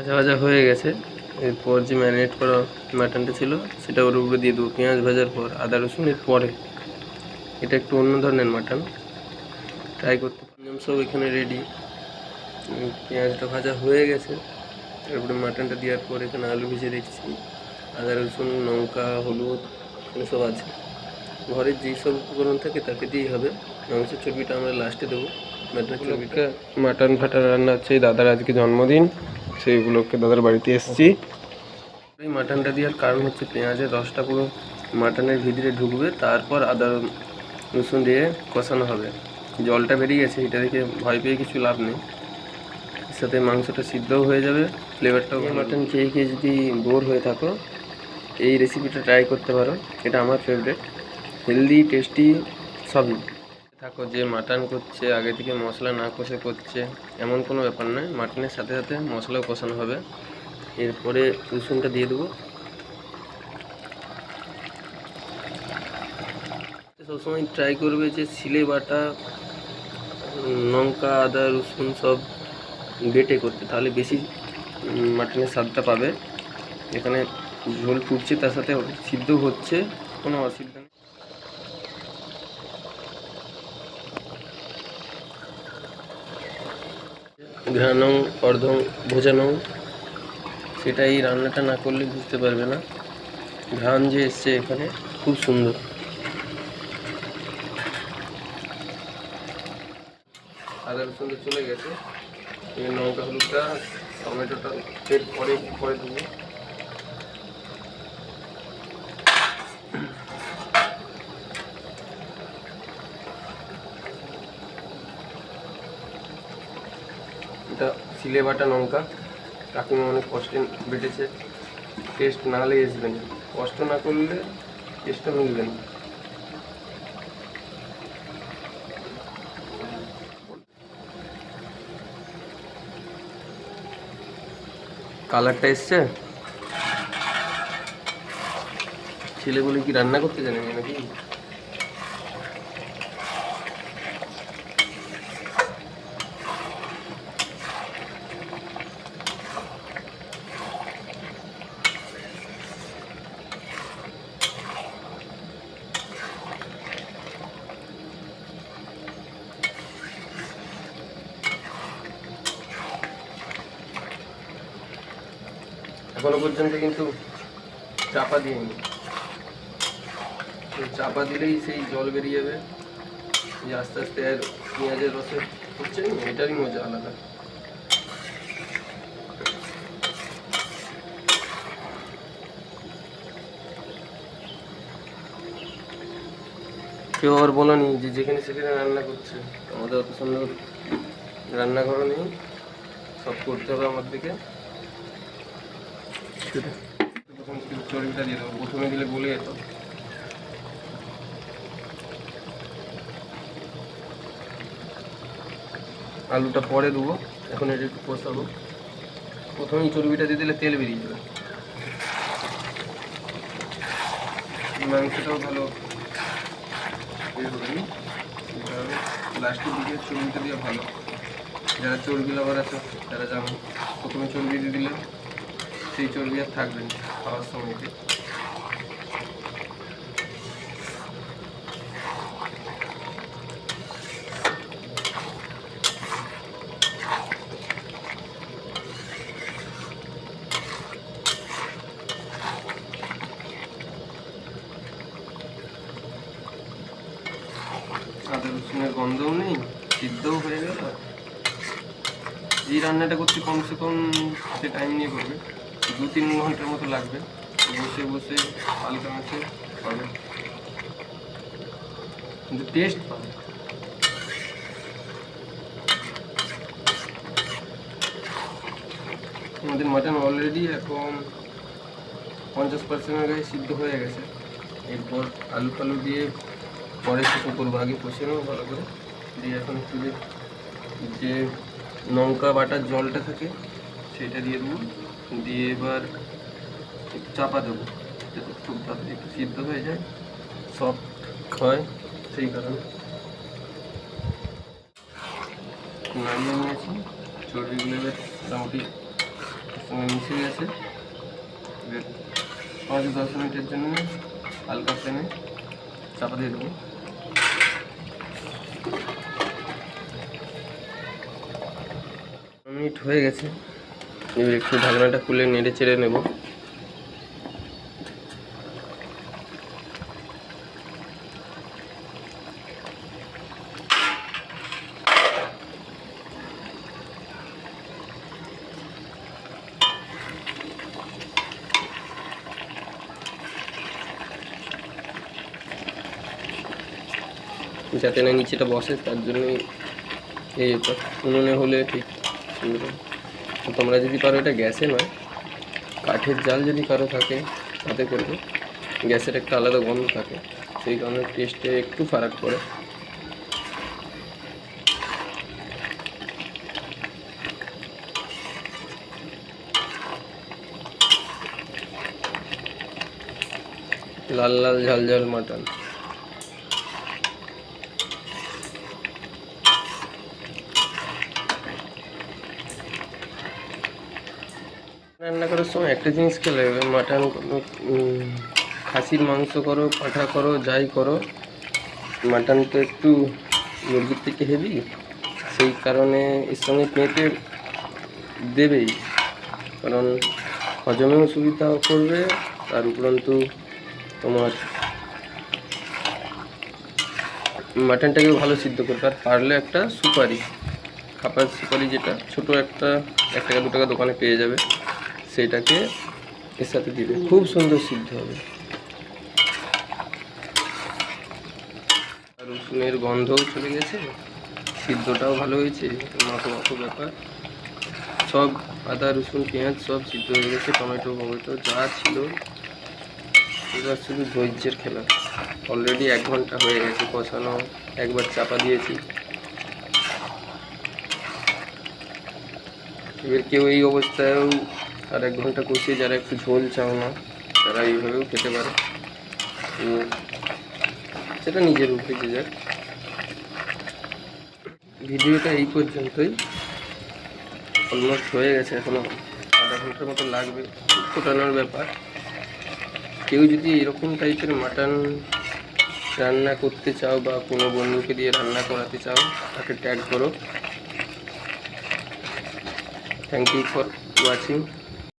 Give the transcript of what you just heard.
ভাজা ভাজা হয়ে গেছে। এরপর যে ম্যারিনেট করা মাটনটা ছিল সেটা ওর উপরে দিয়ে দেবো পেঁয়াজ ভাজার পর, আদা রসুনের পরে। এটা একটু অন্য ধরনের মাটন, ট্রাই করতে পারলাম। সব এখানে রেডি, পেঁয়াজটা ভাজা হয়ে গেছে। তারপরে মাটনটা দেওয়ার পর এখানে আলু ভেজে রেখেছি, আদা রসুন লঙ্কা হলুদ এখানে সব আছে। ঘরের যেই সব উপকরণ থাকে তাকে দিয়েই হবে। মাংসের চর্বিটা আমরা লাস্টে দেবো, মাটনের চর্বিটা। মাটন ফাটার রান্না হচ্ছে, দাদার আজকে জন্মদিন, সেইগুলোকে দাদার বাড়িতে এসেছি। এই মাটনটা দেওয়ার কারণ হচ্ছে পেঁয়াজের রসটা পুরো মাটনের ভিতরে ঢুকবে, তারপর আদা রসুন দিয়ে কষানো হবে। জলটা বেরিয়ে গেছে, এটা দেখে ভয় পেয়ে কিছু লাভ নেই, সাথে মাংসটা সিদ্ধও হয়ে যাবে, ফ্লেভারটাও। মাটন খেয়ে খেয়ে যদি বোর হয়ে থাকো, এই রেসিপিটা ট্রাই করতে পারো। এটা আমার ফেভারিট, হেলদি টেস্টি সবই। থাকো যে মাটন করছে আগে থেকে মশলা না কষে করছে এমন কোনো ব্যাপার নয়, মাটনের সাথে সাথে মশলাও কষানো হবে। এরপরে রসুনটা দিয়ে দেবো। সবসময় ট্রাই করবে যে সিলে বাটা লঙ্কা আদা রসুন সব বেটে করতে, তাহলে বেশি মাটনের স্বাদটা পাবে। এখানে ঝোল ফুটছে, তার সাথে সিদ্ধ হচ্ছে, কোনো অসুবিধা নেই। ঘ্রাণং অর্ধং ভোজানং, সেটা এই রান্নাটা না করলে বুঝতে পারবে না। ঘ্রাণ যে এসছে এখানে খুব সুন্দর। আদা রসুনটা চলে গেছে, লঙ্কা হলুদটা টমেটোটা এর পরে দেবো। এটা সিলে বাটা লঙ্কা, কাকিমা অনেক কষ্টে বেটেছে, টেস্ট না হলে আসবে না, কষ্ট না করলে টেস্টটা মিলবে না। কালারটা এসছে, ছেলেগুলো কি রান্না করতে জানে নাকি? এখনো পর্যন্ত কিন্তু চাপা দিইনি, চাপা দিলেই সেই জল বেরিয়ে যাবে, যে আস্তে আস্তে আর পেঁয়াজের রসে হচ্ছে, এটারই মজা আলাদা। কেউ আবার বলোনি যে যেখানে সেখানে রান্না করছে, আমাদের অত সুন্দর রান্নাঘরও নেই, সব করতে হবে আমার দিকে। প্রথম চর্বিটা দিয়ে দেবো, প্রথমে দিলে বলে যেত। আলুটা পরে দেবো, এখন এটা একটু কষাবো। প্রথমেই চর্বিটা দিয়ে দিলে তেল বেরিয়ে যাবে, মাংসটাও ভালো বের হবে। লাস্টের দিকে চর্বিটা দিয়ে ভালো, যারা চর্বি লাভার আছে তারা জানো, প্রথমে চর্বি দিয়ে দিলে সেই চর্বি আর থাকবে না খাওয়ার সময়তে। আদা রসুনের গন্ধও নেই, সিদ্ধও হয়ে গেল। এই রান্নাটা করতে কমসে কম সে টাইম নিয়ে করবে, 2-3 ঘন্টার মতো লাগবে, বসে বসে হালকা মাছে পাবে, কিন্তু টেস্ট পাবে। আমাদের মাটন অলরেডি এখন 50% গায়ে সিদ্ধ হয়ে গেছে। এরপর আলু ফালু দিয়ে পরে কিছু করবো, আগে কষে নেবো ভালো করে, দিয়ে এখন একটু যে লঙ্কা বাটার জলটা থাকে সেটা দিয়ে দেবো, দিয়ে এবার একটু চাপা দেবো যাতে খুব তাড়াতাড়ি একটু সিদ্ধ হয়ে যায়, সফট হয়, সেই কারণে নামিয়ে নিয়েছি। চর্বিগুলো এবার মোটামুটি সঙ্গে মিশে গেছে। 5-10 মিনিটের জন্য হালকা ফ্লেমে চাপা দিয়ে দেবো। মিনিট হয়ে গেছে, এবার একটু ঢাকনাটা খুলে নেড়ে চেড়ে নেব। যাতে না নিচেটা বসে, তার জন্যই এই উনুনে হলে ঠিক সুন্দর। তোমরা যদি পারো, এটা গ্যাসে নয়, কাঠের জাল যদি কারো থাকে তাতে করবে। গ্যাসের একটা আলাদা গন্ধ থাকে, সেই কারণে টেস্টে একটু ফারাক পড়ে। লাল লাল ঝাল ঝাল মাটন। রান্না করার সময় একটা জিনিস খেলে হবে, মাটন খাসির মাংস করো, পাঁঠা করো, যাই করো, মাটন তো একটু মুরগির থেকে হেভি, সেই কারণে এর সঙ্গে পেঁপে দেবেই, কারণ হজমেও সুবিধা করবে, তার উপরন্তু তোমার মাটনটাকেও ভালো সিদ্ধ করবে। আর পারলে একটা সুপারি, খাপার সুপারি, যেটা ছোটো একটা 1 টাকা 2 টাকা দোকানে পেয়ে যাবে, সেটাকে এর সাথে দিবে, খুব সুন্দর সিদ্ধ হবে। আর রসুনের গন্ধও চলে গেছে, সিদ্ধটাও ভালো হয়েছে, মাখো মাখো ব্যাপার। সব আদা রসুন পেঁয়াজ সব সিদ্ধ হয়ে গেছে, টমেটো ফমেটো যা ছিল। এবার শুধু ধৈর্যের খেলা। অলরেডি 1 ঘন্টা হয়ে গেছে কষানো, একবার চাপা দিয়েছি। এবার কেউ এই অবস্থায়ও আর 1 ঘন্টা কষিয়ে, যারা একটু ঝোল চাও না, তারা এইভাবেও খেতে পারে, সেটা নিজের উপরে যে যাক। ভিডিওটা এই পর্যন্তই, অলমোস্ট হয়ে গেছে, এখনও আধা ঘন্টার মতো লাগবে ফোটানোর ব্যাপার। কেউ যদি এরকম টাইপের মাটন রান্না করতে চাও বা কোনো বন্ধুকে দিয়ে রান্না করাতে চাও, তাকে ট্যাগ করো। Thank you for watching.